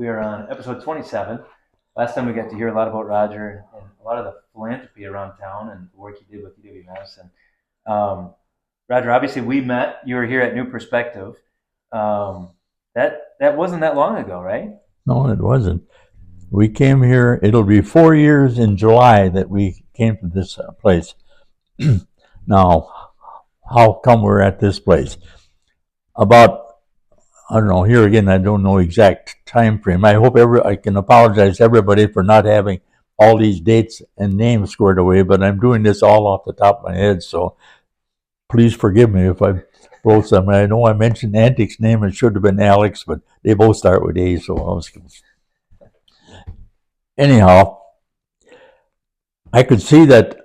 We are on episode 27. Last time we got to hear a lot about Roger and a lot of the philanthropy around town and the work he did with UW-Madison. Roger, obviously we met. You were here at New Perspective. That wasn't that long ago, right? No, it wasn't. We came here, it'll be 4 years in July that we came to this place. Now, how come we're at this place? I don't know, here again, I don't know exact time frame. I can apologize to everybody for not having all these dates and names squared away, but I'm doing this all off the top of my head, so please forgive me if I wrote something. I know I mentioned Antic's name, it should have been Alex, but they both start with A, so I was... Anyhow, I could see that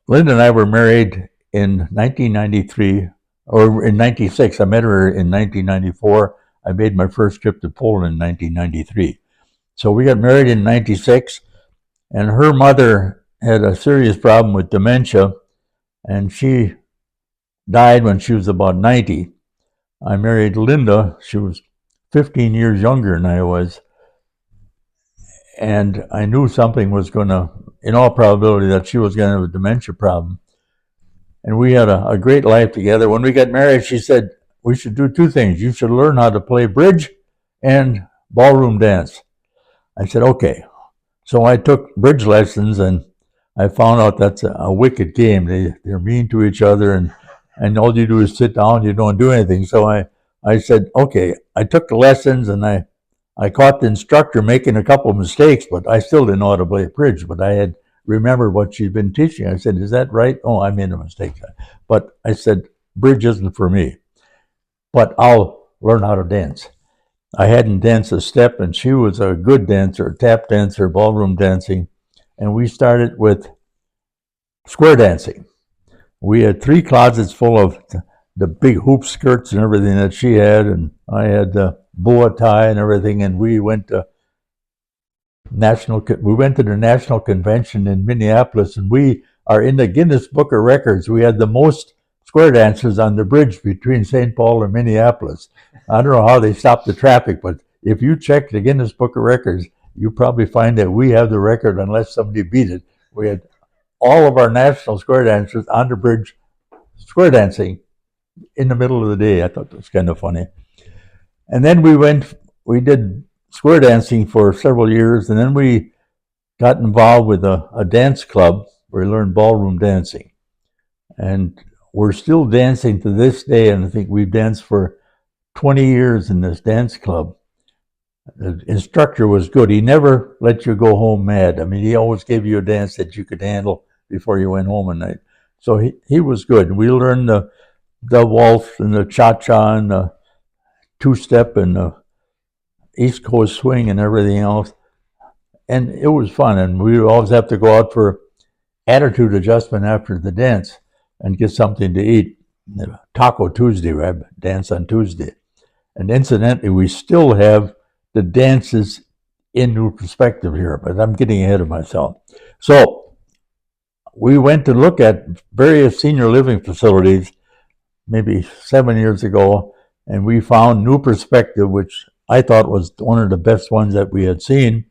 Linda and I were married in 1993, or in 96. I met her in 1994. I made my first trip to Poland in 1993. So we got married in 96, and her mother had a serious problem with dementia, and she died when she was about 90. I married Linda. She was 15 years younger than I was. And I knew something was going to, in all probability, that she was going to have a dementia problem. And we had a great life together. When we got married, she said, we should do two things. You should learn how to play bridge and ballroom dance. I said, okay. So I took bridge lessons, and I found out that's a wicked game. They're mean to each other, and all you do is sit down, you don't do anything. So I said, okay. I took the lessons, and I caught the instructor making a couple of mistakes, but I still didn't know how to play bridge. But I had remembered what she'd been teaching. I said, is that right? Oh, I made a mistake. But I said, bridge isn't for me, but I'll learn how to dance. I hadn't danced a step, and she was a good dancer, tap dancer, ballroom dancing. And we started with square dancing. We had 3 closets full of the big hoop skirts and everything that she had, and I had the bow tie and everything, and we went to the national convention in Minneapolis, and we are in the Guinness Book of Records. We had the most square dancers on the bridge between St. Paul and Minneapolis. I don't know how they stopped the traffic, but if you check the Guinness Book of Records, you probably find that we have the record unless somebody beat it. We had all of our national square dancers on the bridge square dancing in the middle of the day. I thought that was kind of funny. And then we did square dancing for several years, and then we got involved with a dance club where we learned ballroom dancing. And we're still dancing to this day, and I think we've danced for 20 years in this dance club. The instructor was good. He never let you go home mad. I mean, he always gave you a dance that you could handle before you went home at night. So he was good. We learned the waltz and the cha-cha and the two-step and the East Coast swing and everything else. And it was fun. And we would always have to go out for attitude adjustment after the dance and get something to eat. Taco Tuesday, right? Dance on Tuesday. And incidentally, we still have the dances in New Perspective here, but I'm getting ahead of myself. So we went to look at various senior living facilities maybe 7 years ago, and we found New Perspective, which I thought was one of the best ones that we had seen.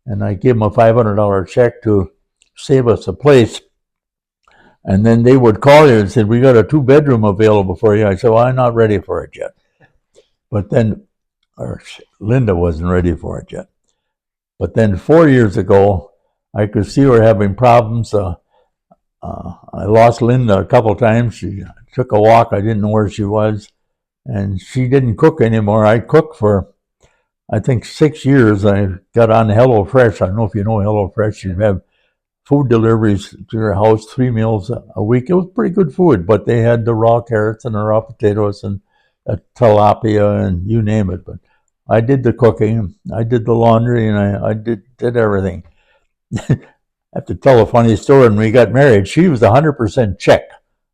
And I gave them a $500 check to save us a place. And then they would call you and say, we got a 2-bedroom available for you. I said, well, I'm not ready for it yet. But then, Linda wasn't ready for it yet. But then 4 years ago, I could see her having problems. I lost Linda a couple times. She took a walk. I didn't know where she was. And she didn't cook anymore. I cooked for, I think, 6 years. I got on HelloFresh. I don't know if you know HelloFresh. You have food deliveries to your house, 3 meals a week. It was pretty good food, but they had the raw carrots and the raw potatoes and tilapia and you name it. But I did the cooking, I did the laundry, and I did everything. I have to tell a funny story. When we got married, she was 100% Czech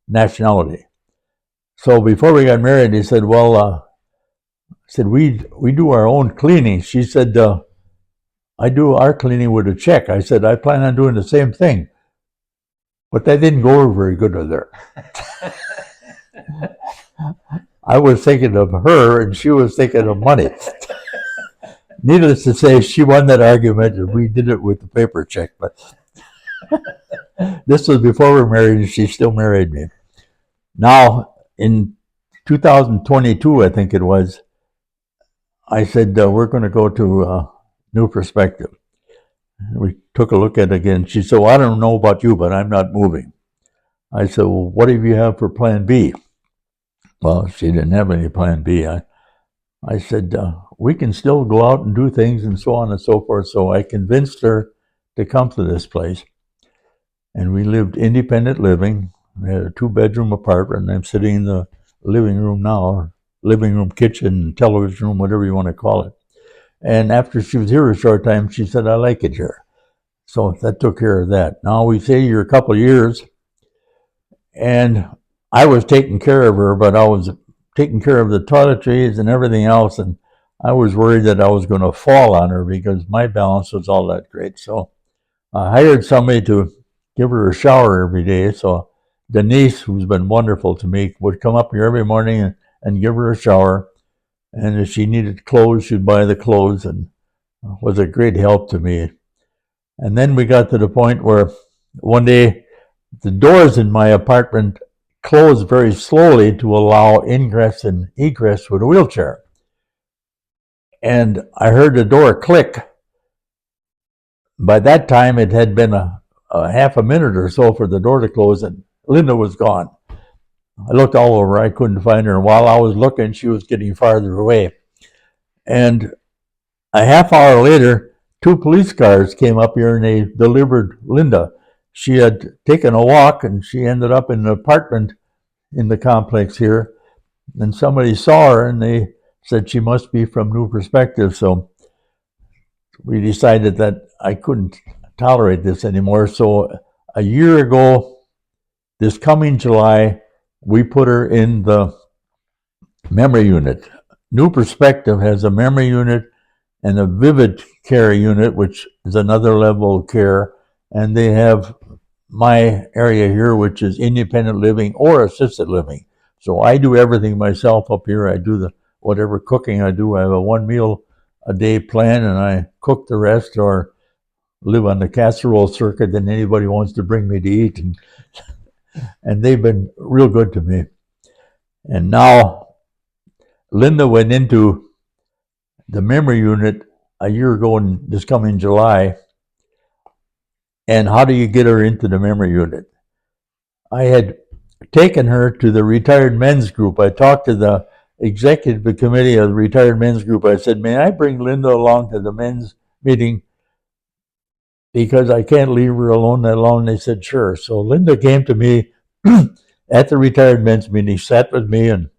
nationality. So before we got married, he said, well, we do our own cleaning. She said, I do our cleaning with a Czech. I said, I plan on doing the same thing. But that didn't go over very good with her. I was thinking of her, and she was thinking of money. Needless to say, she won that argument, and we did it with the paper check. But this was before we were married, and she still married me. Now, in 2022, I think it was, I said, we're going to go to New Perspective. We took a look at it again. She said, well, I don't know about you, but I'm not moving. I said, well, what do you have for plan B? Well, she didn't have any plan B. I said, we can still go out and do things and so on and so forth. So I convinced her to come to this place. And we lived independent living. We had a 2-bedroom apartment. And I'm sitting in the living room now, or living room, kitchen, television room, whatever you want to call it. And after she was here a short time, she said, I like it here. So that took care of that. Now we stayed here a couple of years. And I was taking care of her, but I was taking care of the toiletries and everything else. And I was worried that I was going to fall on her because my balance was all that great. So I hired somebody to give her a shower every day. So Denise, who's been wonderful to me, would come up here every morning and give her a shower. And if she needed clothes, she'd buy the clothes, and was a great help to me. And then we got to the point where one day the doors in my apartment closed very slowly to allow ingress and egress with a wheelchair. And I heard the door click. By that time, it had been a half a minute or so for the door to close, and Linda was gone. I looked all over. I couldn't find her. And while I was looking, she was getting farther away. And a half hour later, 2 police cars came up here and they delivered Linda. She had taken a walk and she ended up in an apartment in the complex here. And somebody saw her and they said she must be from New Perspective. So we decided that I couldn't tolerate this anymore. So a year ago, this coming July, we put her in the memory unit. New Perspective has a memory unit and a vivid care unit, which is another level of care. And they have my area here, which is independent living or assisted living. So I do everything myself up here. I do whatever cooking I do. I have a 1 meal a day plan, and I cook the rest or live on the casserole circuit, and anybody wants to bring me to eat. And they've been real good to me. And now Linda went into the memory unit a year ago in this coming July. And how do you get her into the memory unit? I had taken her to the retired men's group. I talked to the executive committee of the retired men's group. I said, may I bring Linda along to the men's meeting because I can't leave her alone that long? They said, sure. So Linda came to me at the retired men's meeting, sat with me, and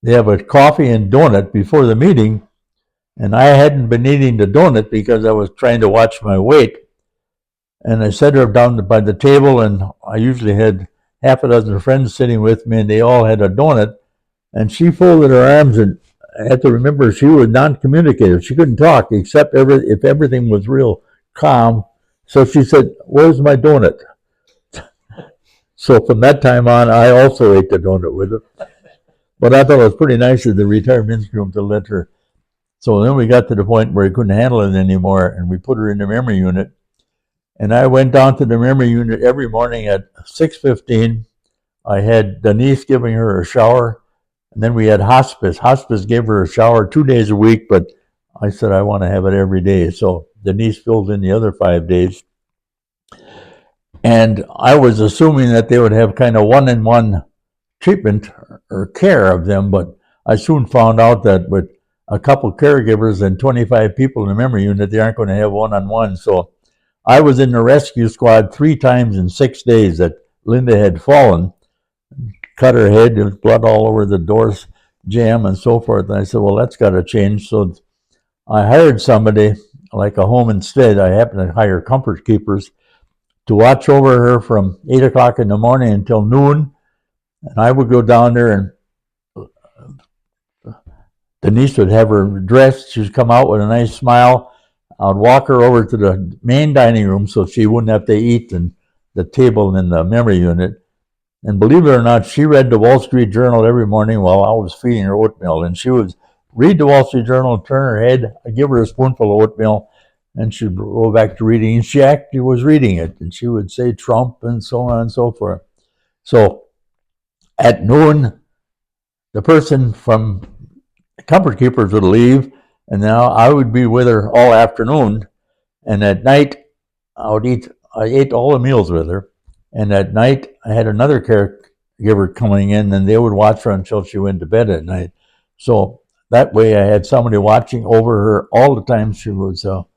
they have a coffee and donut before the meeting. And I hadn't been eating the donut because I was trying to watch my weight. And I set her down by the table, and I usually had half a dozen friends sitting with me, and they all had a donut. And she folded her arms, and I had to remember she was non-communicative. She couldn't talk except if everything was real calm. So she said, where's my donut? So from that time on, I also ate the donut with her. But I thought it was pretty nice of the retired men's group to let her. So then we got to the point where we couldn't handle it anymore, and we put her in the memory unit. And I went down to the memory unit every morning at 6:15. I had Denise giving her a shower, and then we had hospice. Hospice gave her a shower 2 days a week, but I said I want to have it every day. So Denise filled in the other 5 days. And I was assuming that they would have kind of one-on-one treatment or care of them, but I soon found out that with a couple caregivers and 25 people in the memory unit, they aren't going to have one-on-one. So I was in the rescue squad 3 times in 6 days that Linda had fallen, cut her head, there was blood all over the doors jamb and so forth. And I said, well, that's got to change. So I hired somebody like a home instead. I happened to hire comfort keepers to watch over her from 8 o'clock in the morning until noon. And I would go down there, and Denise would have her dressed. She'd come out with a nice smile. I'd walk her over to the main dining room so she wouldn't have to eat in the table in the memory unit. And believe it or not, she read the Wall Street Journal every morning while I was feeding her oatmeal. And she was read the Wall Street Journal, turn her head, I'd give her a spoonful of oatmeal, and she'd go back to reading. And she actually was reading it, and she would say Trump and so on and so forth. So at noon, the person from Comfort Keepers would leave, and now I would be with her all afternoon. And at night, I ate all the meals with her. And at night, I had another caregiver coming in, and they would watch her until she went to bed at night. So that way, I had somebody watching over her all the time she was out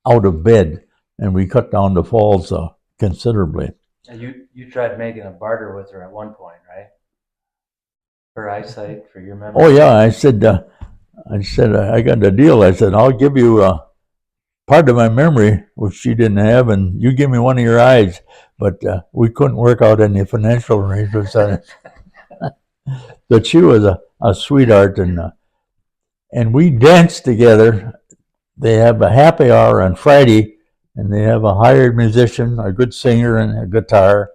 of bed, and we cut down the falls considerably. You tried making a barter with her at one point, right? For eyesight, for your memory. Oh yeah, I said I got a deal. I said I'll give you part of my memory, which she didn't have, and you give me one of your eyes. But we couldn't work out any financial arrangements on it. But she was a sweetheart, and we danced together. They have a happy hour on Friday, and they have a hired musician, a good singer, and a guitar.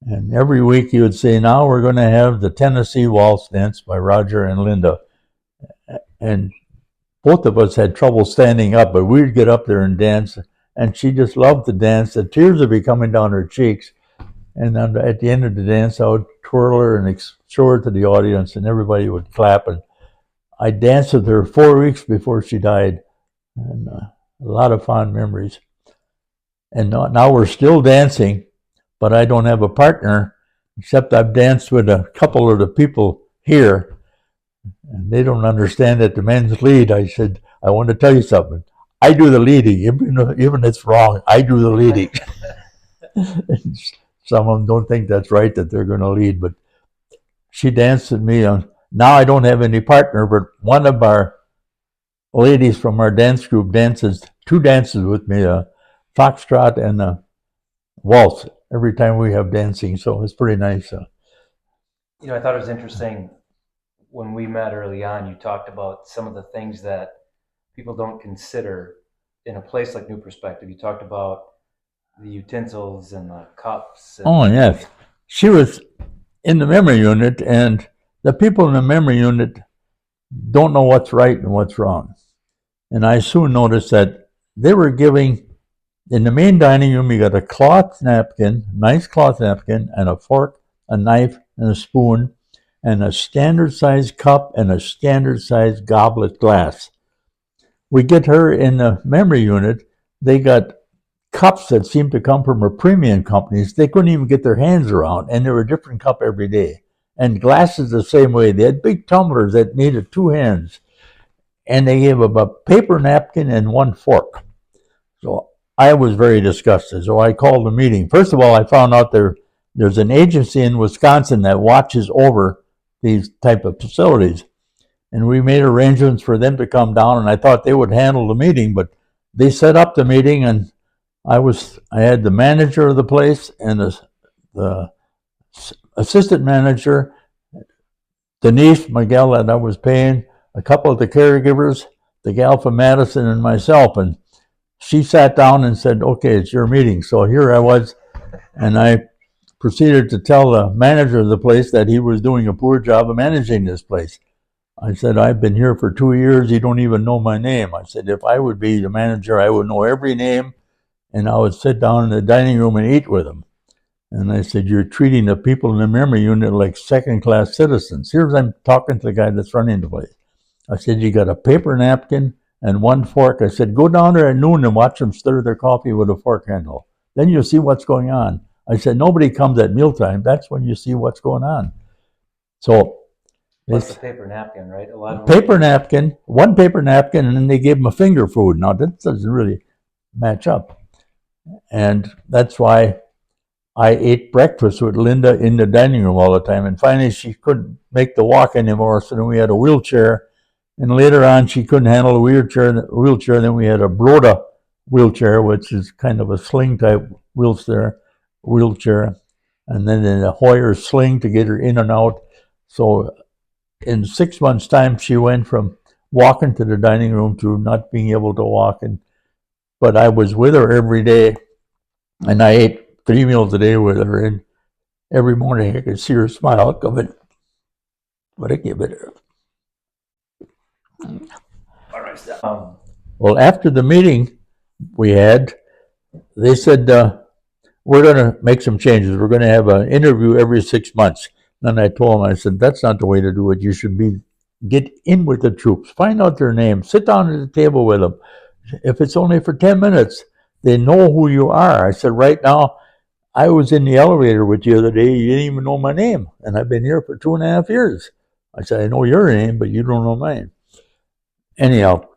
And every week he would say, now we're going to have the Tennessee Waltz Dance by Roger and Linda. And both of us had trouble standing up, but we'd get up there and dance. And she just loved to dance. The tears would be coming down her cheeks. And at the end of the dance, I would twirl her and show her to the audience, and everybody would clap. And I danced with her 4 weeks before she died. And a lot of fond memories. And now we're still dancing, but I don't have a partner, except I've danced with a couple of the people here, and they don't understand that the men's lead. I said, I want to tell you something. I do the leading, even if it's wrong. I do the leading. Some of them don't think that's right, that they're going to lead, but she danced with me. Now I don't have any partner, but one of our ladies from our dance group dances 2 dances with me, a foxtrot and a waltz, every time we have dancing. So it's pretty nice. I thought it was interesting when we met early on. You talked about some of the things that people don't consider in a place like New Perspective. You talked about the utensils and the cups. Oh, yes. She was in the memory unit, and the people in the memory unit don't know what's right and what's wrong. And I soon noticed that they were giving, in the main dining room, you got a cloth napkin, nice cloth napkin, and a fork, a knife, and a spoon, and a standard-sized cup and a standard-sized goblet glass. We get her in the memory unit, they got cups that seemed to come from her premium companies. They couldn't even get their hands around, and they were a different cup every day. And glasses the same way. They had big tumblers that needed 2 hands. And they gave them a paper napkin and 1 fork. So I was very disgusted. So I called a meeting. First of all, I found out there's an agency in Wisconsin that watches over these type of facilities. And we made arrangements for them to come down, and I thought they would handle the meeting, but they set up the meeting, and I had the manager of the place and the assistant manager, Denise Miguel, that I was paying, a couple of the caregivers, the gal from Madison, and myself. And she sat down and said, okay, it's your meeting. So here I was, and I proceeded to tell the manager of the place that he was doing a poor job of managing this place. I said, I've been here for 2 years. You don't even know my name. I said, if I would be the manager, I would know every name, and I would sit down in the dining room and eat with them. And I said, you're treating the people in the memory unit like second-class citizens. Here's I'm talking to the guy that's running the place. I said, you got a paper napkin and 1 fork. I said, go down there at noon and watch them stir their coffee with a fork handle. Then you'll see what's going on. I said, nobody comes at mealtime. That's when you see what's going on. So Plus the paper napkin, right? A lot of paper napkin, 1 paper napkin, and then they gave them a finger food. Now, that doesn't really match up. And that's why I ate breakfast with Linda in the dining room all the time. And finally, she couldn't make the walk anymore, so then we had a wheelchair. And later on, she couldn't handle a wheelchair. Then we had a Broda wheelchair, which is kind of a sling-type wheelchair. And then a Hoyer sling to get her in and out. So in 6 months' time, she went from walking to the dining room to not being able to walk. But I was with her every day, and I ate 3 meals a day with her. And every morning I could see her smile coming. But I give it her. All right. Well, after the meeting we had, they said, we're going to make some changes. We're going to have an interview every 6 months. And I told them, I said, that's not the way to do it. You should get in with the troops, find out their names, sit down at the table with them. If it's only for 10 minutes, they know who you are. I said, right now, I was in the elevator with you the other day. You didn't even know my name. And I've been here for 2.5 years. I said, I know your name, but you don't know mine. Anyhow,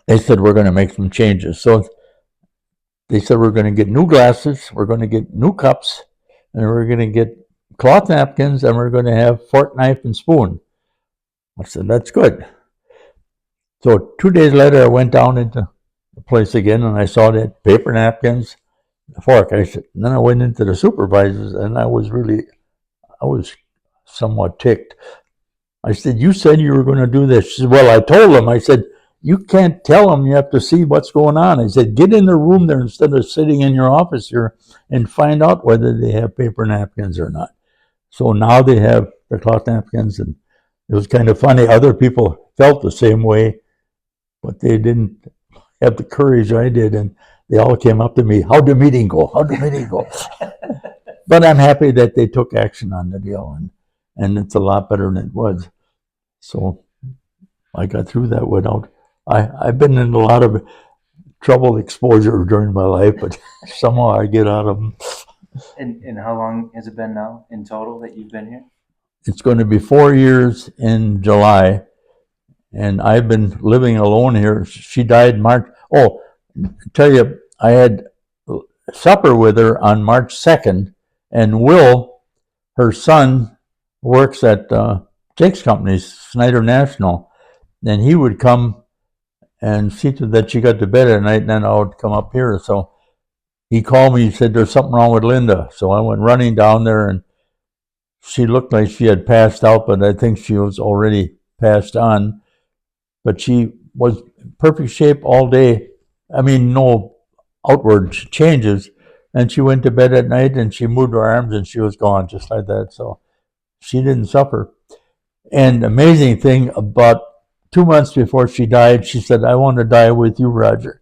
they said, we're going to make some changes. So they said, we're going to get new glasses, we're going to get new cups, and we're going to get cloth napkins, and we're going to have fork, knife, and spoon. I said, that's good. So 2 days later, I went down into the place again, and I saw that paper napkins, a fork. I said, and then I went into the supervisors, and I was somewhat ticked. I said, you said you were going to do this. She said, well, I told them. I said, you can't tell them. You have to see what's going on. I said, get in the room there instead of sitting in your office here and find out whether they have paper napkins or not. So now they have the cloth napkins, and it was kind of funny. Other people felt the same way, but they didn't have the courage I did, and they all came up to me, how'd the meeting go? How'd the meeting go? But I'm happy that they took action on the deal, and it's a lot better than it was. So I got through that without. I've been in a lot of trouble exposure during my life, but somehow I get out of them. And how long has it been now in total that you've been here? It's going to be 4 years in July, and I've been living alone here. She died March. Oh, tell you, I had supper with her on March 2nd, and Will, her son, works at Jake's company, Snyder National, and he would come and see to that she got to bed at night, and then I would come up here. So he called me, he said, there's something wrong with Linda. So I went running down there, and she looked like she had passed out, but I think she was already passed on. But she was in perfect shape all day. I mean, no outward changes. And she went to bed at night, and she moved her arms, and she was gone just like that. So she didn't suffer. And amazing thing, about 2 months before she died, she said, I want to die with you, Roger.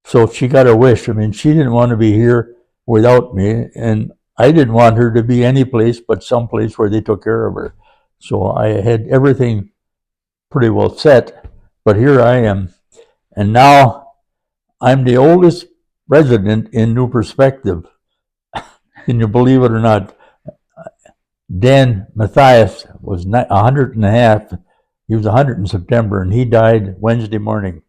So she got a wish. I mean, she didn't want to be here without me, and I didn't want her to be any place but some place where they took care of her. So I had everything pretty well set, but here I am. And now I'm the oldest resident in New Perspective. Can you believe it or not? Dan Matthias was 100 and a half. He was 100 in September, and he died Wednesday morning.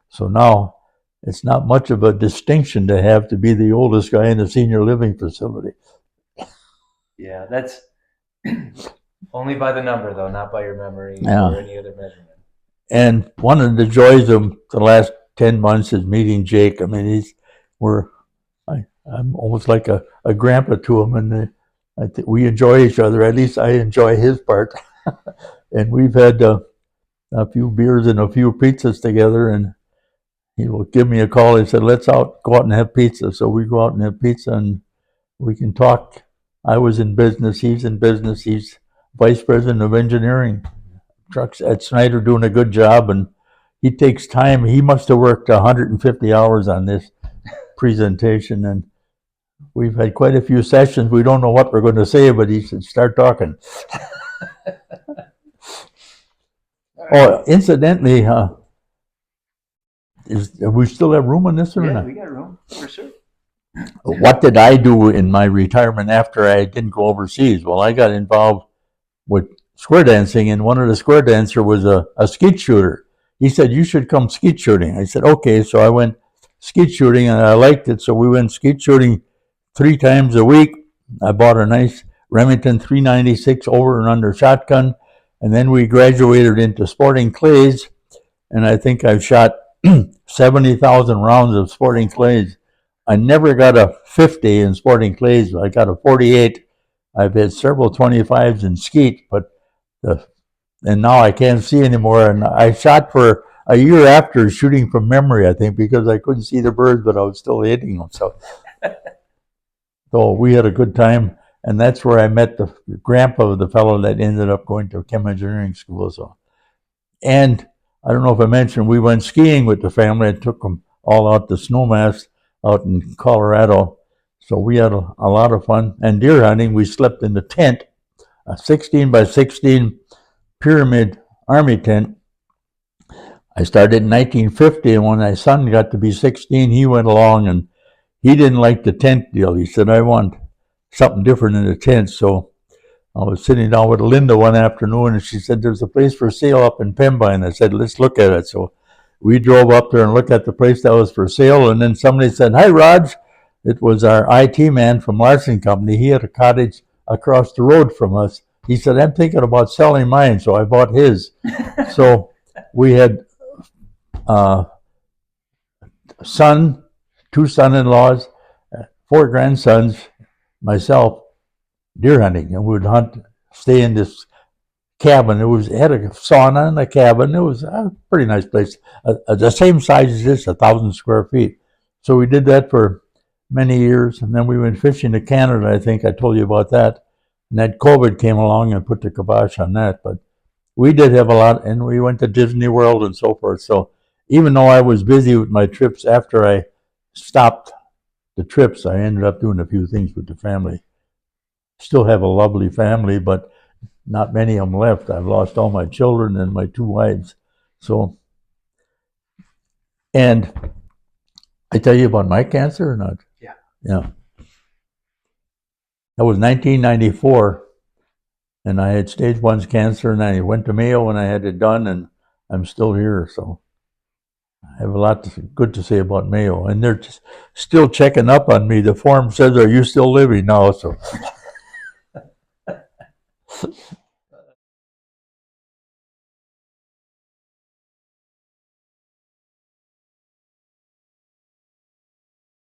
So now it's not much of a distinction to have to be the oldest guy in a senior living facility. Yeah, that's only by the number, though, not by your memory Yeah. or any other measurement. And one of the joys of the last 10 months is meeting Jake. I mean, I'm almost like a grandpa to him, and I think we enjoy each other. At least I enjoy his part. And we've had a few beers and a few pizzas together, and he will give me a call. He said, let's go out and have pizza. So we go out and have pizza, and we can talk. I was in business. He's in business. He's vice president of engineering. Trucks at Snyder doing a good job, and he takes time. He must have worked 150 hours on this presentation, and we've had quite a few sessions. We don't know what we're going to say, but he said, start talking. Oh, incidentally, we still have room on this or Yeah, not? we got room for sure. What did I do in my retirement after I didn't go overseas? Well, I got involved with square dancing, and one of the square dancer was a skeet shooter. He said, you should come skeet shooting. I said, okay. So I went skeet shooting, and I liked it. So we went skeet shooting 3 times a week. I bought a nice Remington 396 over and under shotgun, and then we graduated into sporting clays, and I think I've shot 70,000 rounds of sporting clays. I never got a 50 in sporting clays. I got a 48. I've had several 25s in skeet, but and now I can't see anymore. And I shot for a year after, shooting from memory, I think, because I couldn't see the birds, but I was still hitting them. So we had a good time, and that's where I met the grandpa of the fellow that ended up going to chem engineering school. So And I don't know if I mentioned, we went skiing with the family. I took them all out to Snowmass out in Colorado. So we had a lot of fun. And deer hunting, we slept in the tent, a 16 by 16 pyramid army tent. I started in 1950, and when my son got to be 16, he went along, and he didn't like the tent deal. He said, I want something different in the tent. So I was sitting down with Linda one afternoon, and she said, there's a place for sale up in Pembine. I said, let's look at it. So we drove up there and looked at the place that was for sale, and then somebody said, hi, Raj. It was our IT man from Larson Company. He had a cottage across the road from us. He said, I'm thinking about selling mine, so I bought his. So we had son, 2 son-in-laws, 4 grandsons, myself, deer hunting, and we would hunt, stay in this cabin. It had a sauna in the cabin. It was a pretty nice place, the same size as this, 1,000 square feet. So we did that for many years, and then we went fishing to Canada. I think I told you about that. And then COVID came along and put the kibosh on that. But we did have a lot, and we went to Disney World and so forth. So even though I was busy with my trips, after I stopped the trips, I ended up doing a few things with the family. Still have a lovely family, but not many of them left. I've lost all my children and my 2 wives. So, and I tell you about my cancer or not? Yeah. Yeah. That was 1994, and I had stage 1 cancer, and I went to Mayo and I had it done, and I'm still here. So I have a lot good to say about Mayo, and they're just still checking up on me. The form says, are you still living now? So